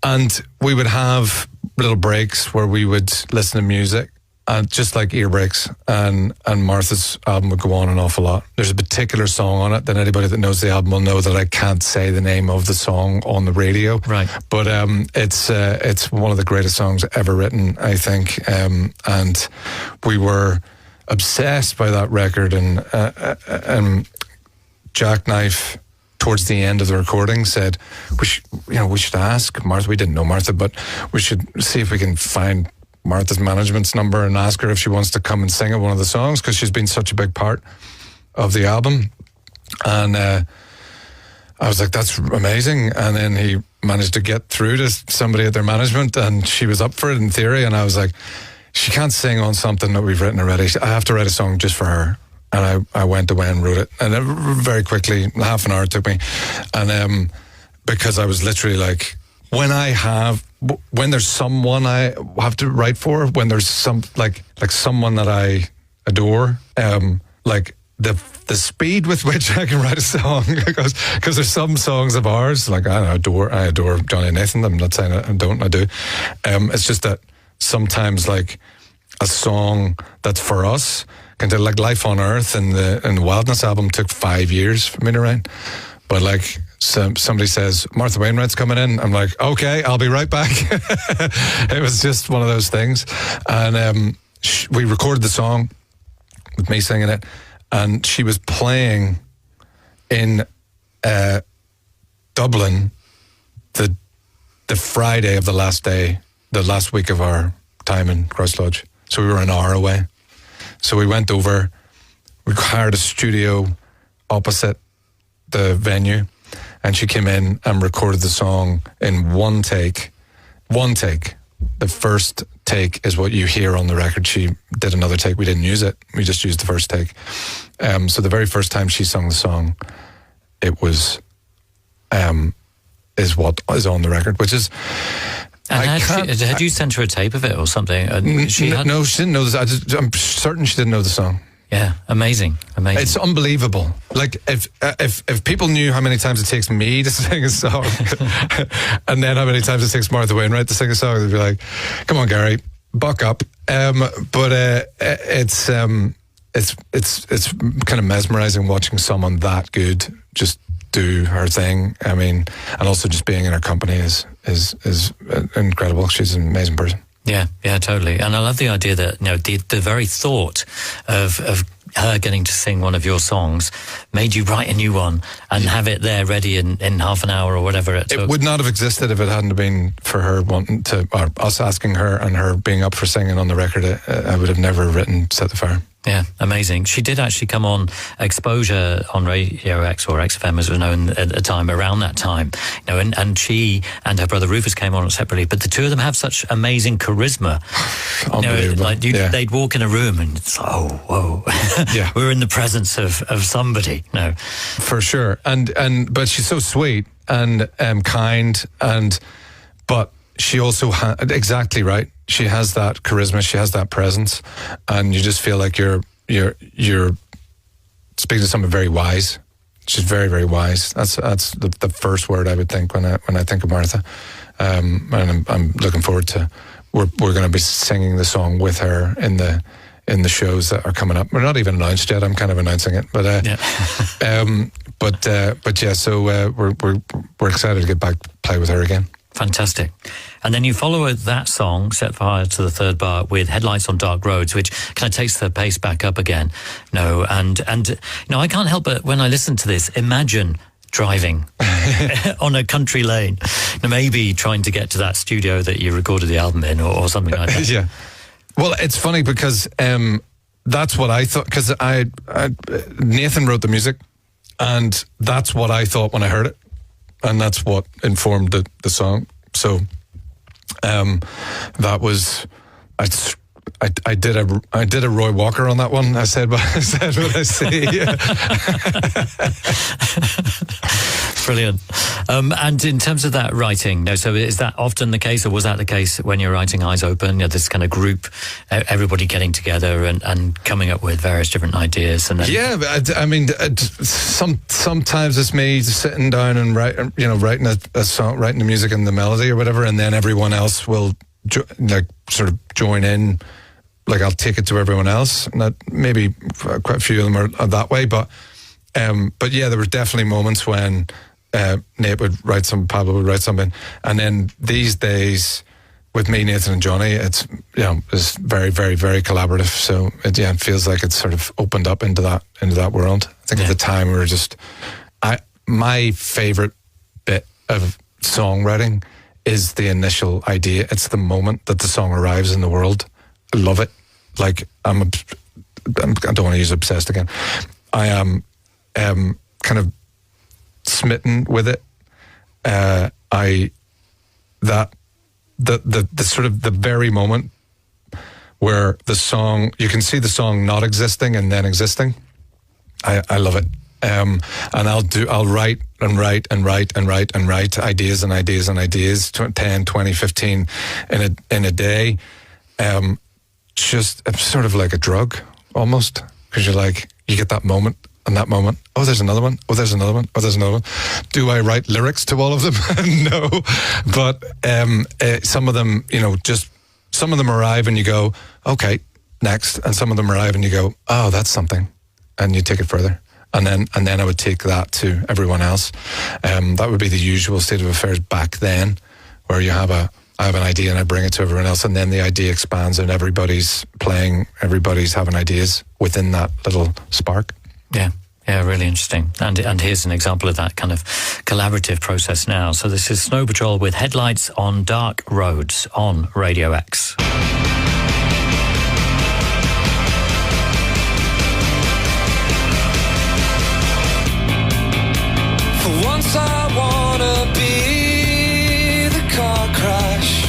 and we would have little breaks where we would listen to music. And just like ear breaks, and Martha's album would go on an awful lot. There's a particular song on it that anybody that knows the album will know that I can't say the name of the song on the radio. Right. But it's one of the greatest songs ever written, I think. And we were obsessed by that record, and Jackknife towards the end of the recording said we should ask Martha. We didn't know Martha, but we should see if we can find Martha's management's number and ask her if she wants to come and sing at one of the songs, because she's been such a big part of the album. And I was like, that's amazing. And then he managed to get through to somebody at their management, and she was up for it in theory. And I was like, she can't sing on something that we've written already. I have to write a song just for her. And I went away and wrote it. And very quickly, half an hour it took me. And because I was literally like, when there's someone I have to write for, when there's like someone that I adore, like the speed with which I can write a song, because there's some songs of ours, like I adore Johnny Nathan. I'm not saying I don't, I do. It's just that sometimes like a song that's for us can do, like Life on Earth and the Wildness album took 5 years for me to write. But like somebody says, Martha Wainwright's coming in, I'm like, okay, I'll be right back. It was just one of those things. And we recorded the song with me singing it, and she was playing in Dublin the Friday of the last week of our time in Grouse Lodge. So we were an hour away. So we went over, we hired a studio opposite the venue, and she came in and recorded the song in one take. The first take is what you hear on the record. She did another take. We didn't use it. We just used the first take. So the very first time she sung the song, it was is what is on the record, which is. And had you sent her a tape of it or something? No, she didn't know this. I'm certain she didn't know the song. Yeah, amazing. It's unbelievable. Like if people knew how many times it takes me to sing a song, and then how many times it takes Martha Wainwright to sing a song, they'd be like, "Come on, Gary, buck up." But it's kind of mesmerizing watching someone that good just do her thing. I mean, and also just being in her company is incredible. She's an amazing person. Yeah, totally. And I love the idea that, the very thought of her getting to sing one of your songs made you write a new one and have it there ready in half an hour or whatever it took. It would not have existed if it hadn't been for her wanting to, or us asking her and her being up for singing on the record. I would have never written Set the Fire. Yeah, amazing. She did actually come on Exposure on Radio X, or XFM as it was known at the time, around that time. And she and her brother Rufus came on separately, but the two of them have such amazing charisma. Unbelievable. They'd walk in a room and it's like, oh, whoa. Yeah. We're in the presence of somebody. No. For sure. But she's so sweet and kind, but she also exactly right. She has that charisma. She has that presence, and you just feel like you're speaking to someone very wise. She's very, very wise. That's the first word I would think when I think of Martha. And I'm looking forward to. We're going to be singing the song with her in the shows that are coming up. We're not even announced yet. I'm kind of announcing it, but yeah. So we're excited to get back to play with her again. Fantastic. And then you follow that song, Set Fire to the Third Bar, with Headlights on Dark Roads, which kind of takes the pace back up again. I can't help but, when I listen to this, imagine driving on a country lane, maybe trying to get to that studio that you recorded the album in, or something like that. Yeah. Well, it's funny because that's what I thought, because Nathan wrote the music, and that's what I thought when I heard it, and that's what informed the song. So that was, I did a Roy Walker on that one. I said what I see. Brilliant. And in terms of that writing, so is that often the case, or was that the case when you're writing Eyes Open? This kind of group, everybody getting together and coming up with various different ideas. And then I mean, sometimes it's me sitting down and writing a song, writing the music and the melody or whatever, and then everyone else will sort of join in. Like, I'll take it to everyone else. Not maybe quite a few of them are that way, but yeah, there were definitely moments when Nate would write something, Pablo would write something, and then these days with me, Nathan, and Johnny, it's it's very, very, very collaborative. So it feels like it's sort of opened up into that world. I think at the time we were just, my favorite bit of songwriting is the initial idea. It's the moment that the song arrives in the world. I love it. Like, I don't want to use obsessed again. I am kind of smitten with it. The sort of the very moment where the song, you can see the song not existing and then existing. I love it. And I'll write and write and write and write and write ideas and ideas and ideas, 10, 20, 15 in a day. Just, it's sort of like a drug almost, because you get that moment and that moment. Oh, there's another one. Oh, there's another one. Oh, there's another one. Do I write lyrics to all of them? No. But some of them, some of them arrive and you go, okay, next. And some of them arrive and you go, oh, that's something. And you take it further. And then I would take that to everyone else. That would be the usual state of affairs back then, where I have an idea and I bring it to everyone else, and then the idea expands and everybody's playing, everybody's having ideas within that little spark. Yeah, really interesting. And here's an example of that kind of collaborative process now. So this is Snow Patrol with Headlights on Dark Roads on Radio X. For once I wanna be the car crash.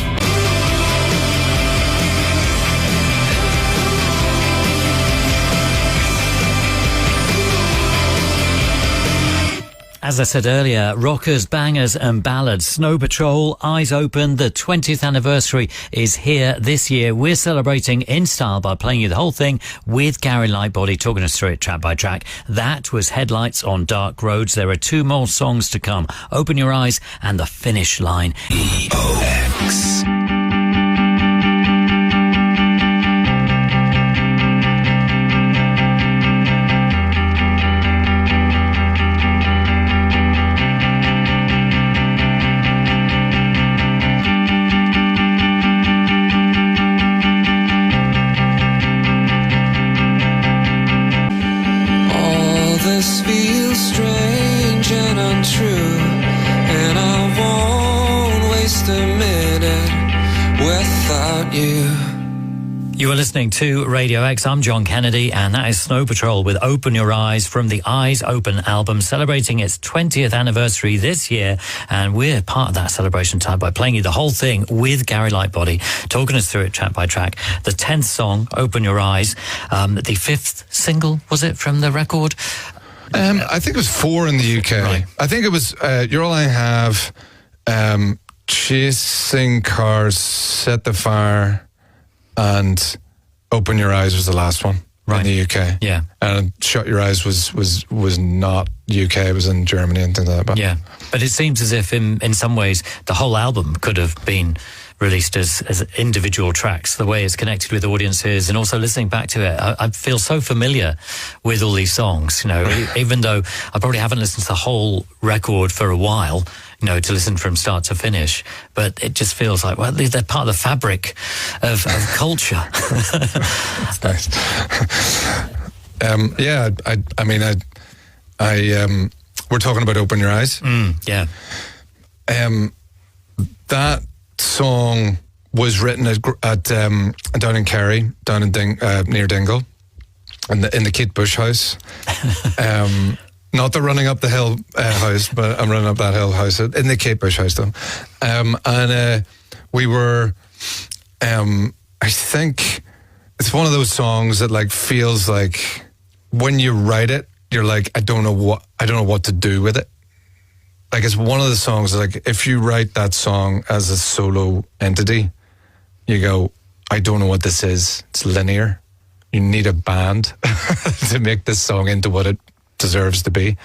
As I said earlier, rockers, bangers and ballads. Snow Patrol, Eyes Open. The 20th anniversary is here this year. We're celebrating in style by playing you the whole thing with Gary Lightbody talking us through it track by track. That was Headlights on Dark Roads. There are 2 more songs to come. Open Your Eyes and The Finish Line. EOX. This feels strange and untrue, and I won't waste a minute without you. You are listening to Radio X. I'm John Kennedy, and that is Snow Patrol with Open Your Eyes from the Eyes Open album, celebrating its 20th anniversary this year. And we're part of that celebration time by playing you the whole thing with Gary Lightbody, talking us through it track by track. The 10th song, Open Your Eyes, the 5th single, was it, from the record? I think it was 4 in the UK. Right. I think it was You're All I Have, Chasing Cars, Set the Fire, and Open Your Eyes was the last one in the UK. Yeah. And Shut Your Eyes was not UK, it was in Germany and things like that. But yeah. But it seems as if in some ways the whole album could have been released as individual tracks, the way it's connected with audiences, and also listening back to it, I feel so familiar with all these songs, even though I probably haven't listened to the whole record for a while, to listen from start to finish, but it just feels like, well, they're part of the fabric of culture. That's nice. we're talking about Open Your Eyes. Yeah. That song was written at down in Kerry, down in near Dingle, in the Kate Bush house. Not the running up the hill house, but I'm running up that hill house in the Kate Bush house though. And we were, I think it's one of those songs that like feels like when you write it, you're like, I don't know what to do with it. Like it's one of the songs like if you write that song as a solo entity, you go, I don't know what this is. It's linear. You need a band to make this song into what it deserves to be,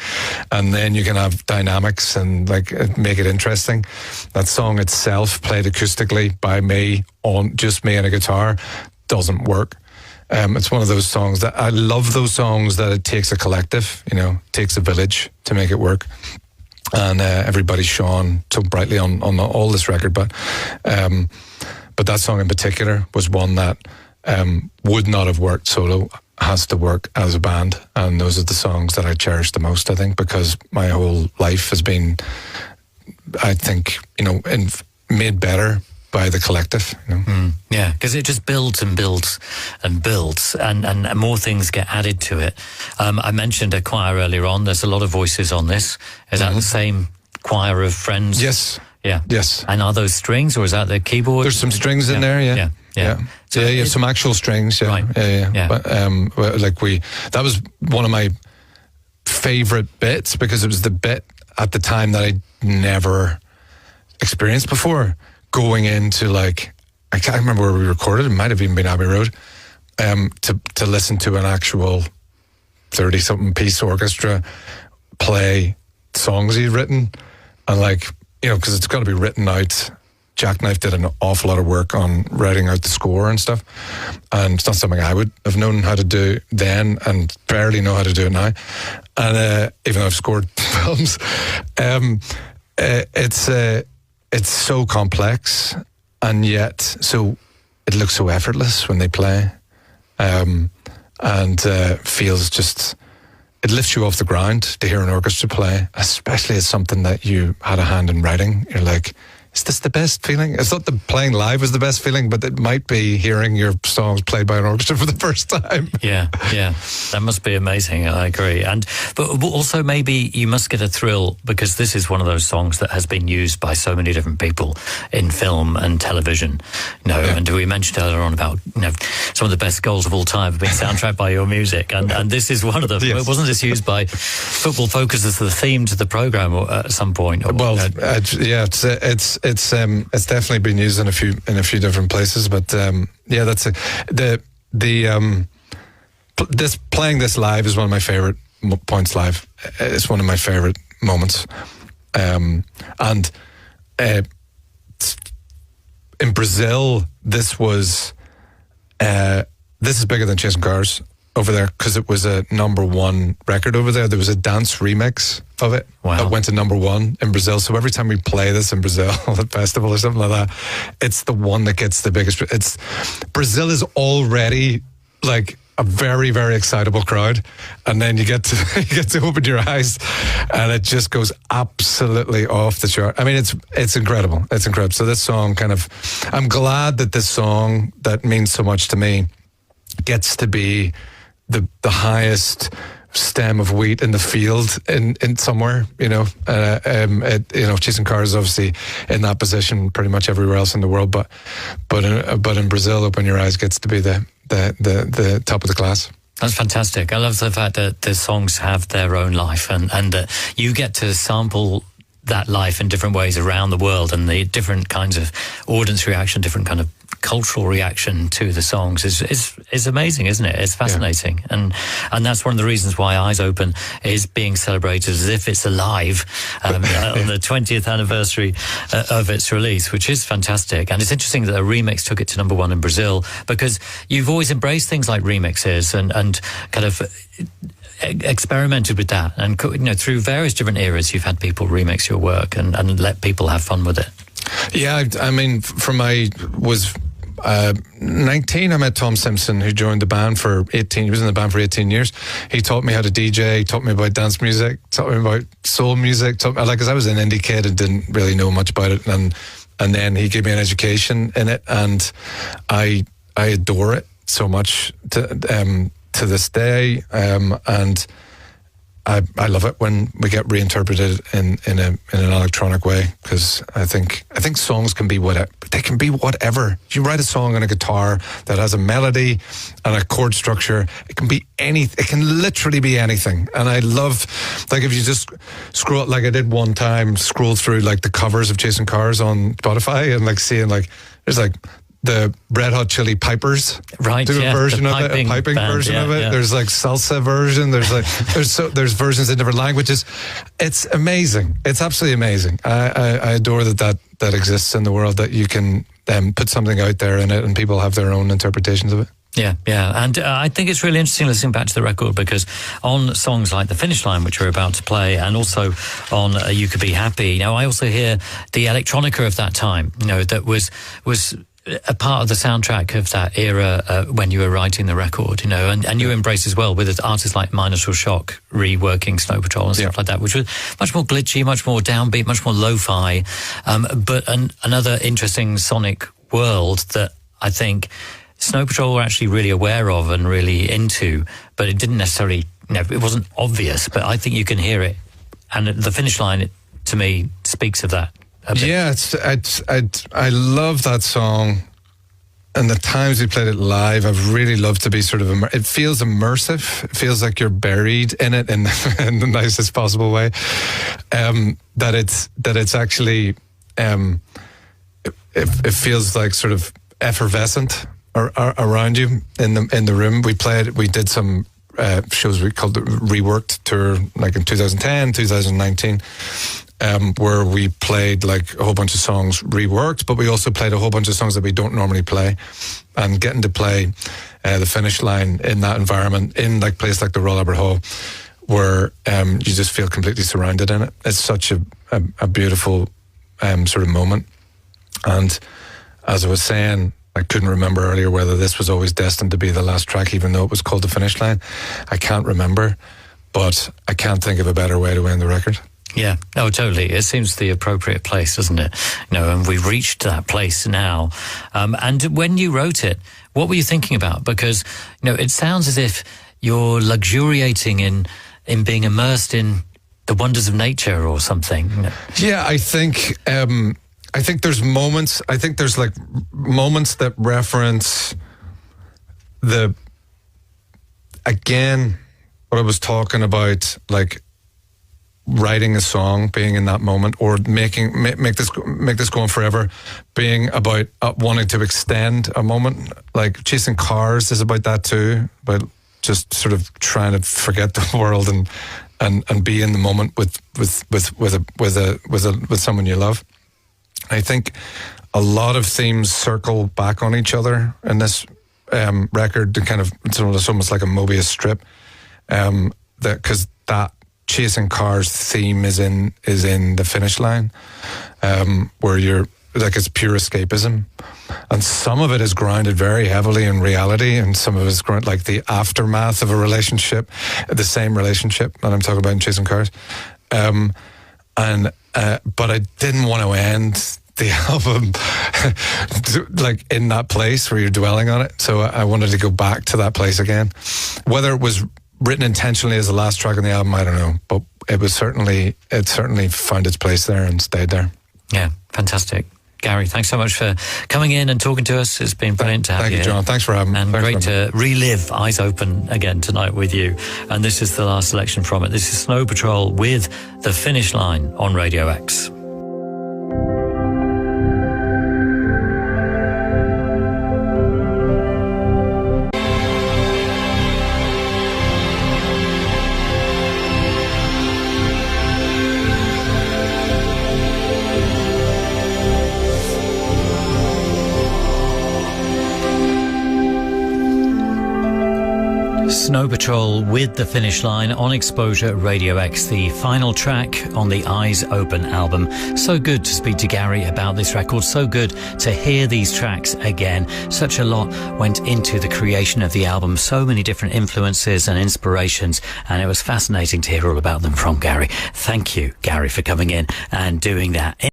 and then you can have dynamics and like make it interesting. That song itself, played acoustically by me on just me and a guitar, doesn't work. It's one of those songs that I love. Those songs that it takes a collective, takes a village to make it work. And everybody shone so brightly on all this record, but that song in particular was one that would not have worked solo. Has to work as a band, and those are the songs that I cherish the most, I think, because my whole life has been, I think, made better by the collective. Yeah, because it just builds and builds and builds, and more things get added to it. I mentioned a choir earlier on. There's a lot of voices on this. Is that the same choir of friends? Yes. Yeah. Yes. And are those strings, or is that the keyboard? There's some strings in there, yeah. So So some actual strings, yeah. Right. Yeah. But that was one of my favorite bits, because it was the bit at the time that I never experienced before. Going into like, I can't remember where we recorded. It might have even been Abbey Road. To listen to an actual 30-something piece orchestra play songs he'd written, and because it's got to be written out. Jackknife did an awful lot of work on writing out the score and stuff, and it's not something I would have known how to do then, and barely know how to do it now. And even though I've scored films, it's so complex, and yet so it looks so effortless when they play, and feels just. It lifts you off the ground to hear an orchestra play, especially as something that you had a hand in writing. You're like, is this the best feeling? It's not the playing live is the best feeling, but it might be hearing your songs played by an orchestra for the first time. Yeah. That must be amazing. I agree. But also maybe you must get a thrill, because this is one of those songs that has been used by so many different people in film and television. And we mentioned earlier on about some of the best goals of all time have been soundtracked by your music, and this is one of them. Yes. Wasn't this used by Football Focus as the theme to the program at some point? It's definitely been used in a few different places, but that's this playing this live is one of my favorite points live. It's one of my favorite moments, and in Brazil, this is bigger than Chasing Cars over there, because it was a #1 record over there. There was a dance remix of it that went to #1 in Brazil. So every time we play this in Brazil at festival or something like that, it's the one that gets the biggest. Brazil is already like a very, very excitable crowd, and then you get to Open Your Eyes, and it just goes absolutely off the chart. I mean, it's incredible. It's incredible. So this song I'm glad that this song that means so much to me gets to be the highest stem of wheat in the field in somewhere, Chasing Cars is obviously in that position pretty much everywhere else in the world, but in Brazil, Open Your Eyes gets to be the top of the class. That's fantastic. I love the fact that the songs have their own life, and that you get to sample that life in different ways around the world, and the different kinds of audience reaction, different kind of cultural reaction to the songs is amazing, isn't it? It's fascinating, and that's one of the reasons why Eyes Open is being celebrated as if it's alive on the 20th anniversary of its release, which is fantastic. And it's interesting that a remix took it to #1 in Brazil, because you've always embraced things like remixes and kind of experimented with that, and through various different eras you've had people remix your work and let people have fun with it. Yeah, I mean, 19, I met Tom Simpson, who joined the band for 18. He was in the band for 18 years. He taught me how to DJ, taught me about dance music, taught me about soul music. Because I was an indie kid and didn't really know much about it, and then he gave me an education in it, and I adore it so much to this day, and I love it when we get reinterpreted in an electronic way, because I think songs can be whatever. You write a song on a guitar that has a melody and a chord structure. It can be it can literally be anything. And I love, like, if you just scroll, like I did one time, scroll through like the covers of Chasing Cars on Spotify and like seeing like there's like the Red Hot Chili Pipers do a version of it, a piping band, version of it. Yeah. There's like salsa version. There's like there's versions in different languages. It's amazing. It's absolutely amazing. I adore that exists in the world, that you can put something out there in it and people have their own interpretations of it. Yeah. And I think it's really interesting listening back to the record, because on songs like The Finish Line, which we're about to play, and also on You Could Be Happy, I also hear the electronica of that time, that was a part of the soundtrack of that era when you were writing the record, and you embrace as well with artists like Minotaur Shock reworking Snow Patrol and stuff like that, which was much more glitchy, much more downbeat, much more lo-fi, but another interesting sonic world that I think Snow Patrol were actually really aware of and really into, but it didn't necessarily, it wasn't obvious, but I think you can hear it. And The Finish Line, to me, speaks of that. Yeah, I love that song, and the times we played it live, I've really loved to be sort of it feels immersive. It feels like you're buried in it in the nicest possible way. That it's actually it feels like sort of effervescent around you in the room. We did some shows we called the Reworked tour, like in 2010, 2019. Where we played like a whole bunch of songs reworked, but we also played a whole bunch of songs that we don't normally play, and getting to play The Finish Line in that environment, in like place like the Royal Albert Hall, where you just feel completely surrounded in it. It's such a beautiful sort of moment. And as I was saying, I couldn't remember earlier whether this was always destined to be the last track, even though it was called The Finish Line. I can't remember, but I can't think of a better way to end the record. Yeah, no, totally. It seems the appropriate place, doesn't it? And we've reached that place now. And when you wrote it, what were you thinking about? Because, it sounds as if you're luxuriating in being immersed in the wonders of nature or something. Yeah, I think there's moments. I think there's like moments that reference again, what I was talking about, like writing a song, being in that moment, or make this go on forever, being about wanting to extend a moment. Like Chasing Cars is about that too, about just sort of trying to forget the world and be in the moment with someone you love. I think a lot of themes circle back on each other in this record. It's almost like a Mobius strip, because that Chasing Cars theme is in The Finish Line, where you're like, it's pure escapism, and some of it is grounded very heavily in reality, and some of it is grounded like the aftermath of a relationship, the same relationship that I'm talking about in Chasing Cars. But I didn't want to end the album like in that place where you're dwelling on it, so I wanted to go back to that place again. Whether it was written intentionally as the last track on the album, I don't know, but it certainly found its place there and stayed there. Yeah, fantastic. Gary, thanks so much for coming in and talking to us. It's been brilliant to have you. Thank you, John. Thanks for having me. And great to relive Eyes Open again tonight with you. And this is the last selection from it. This is Snow Patrol with The Finish Line on Radio X. Snow Patrol with The Finish Line on Exposure Radio X, the final track on the Eyes Open album. So good to speak to Gary about this record, so good to hear these tracks again. Such a lot went into the creation of the album, so many different influences and inspirations, and it was fascinating to hear all about them from Gary. Thank you, Gary, for coming in and doing that.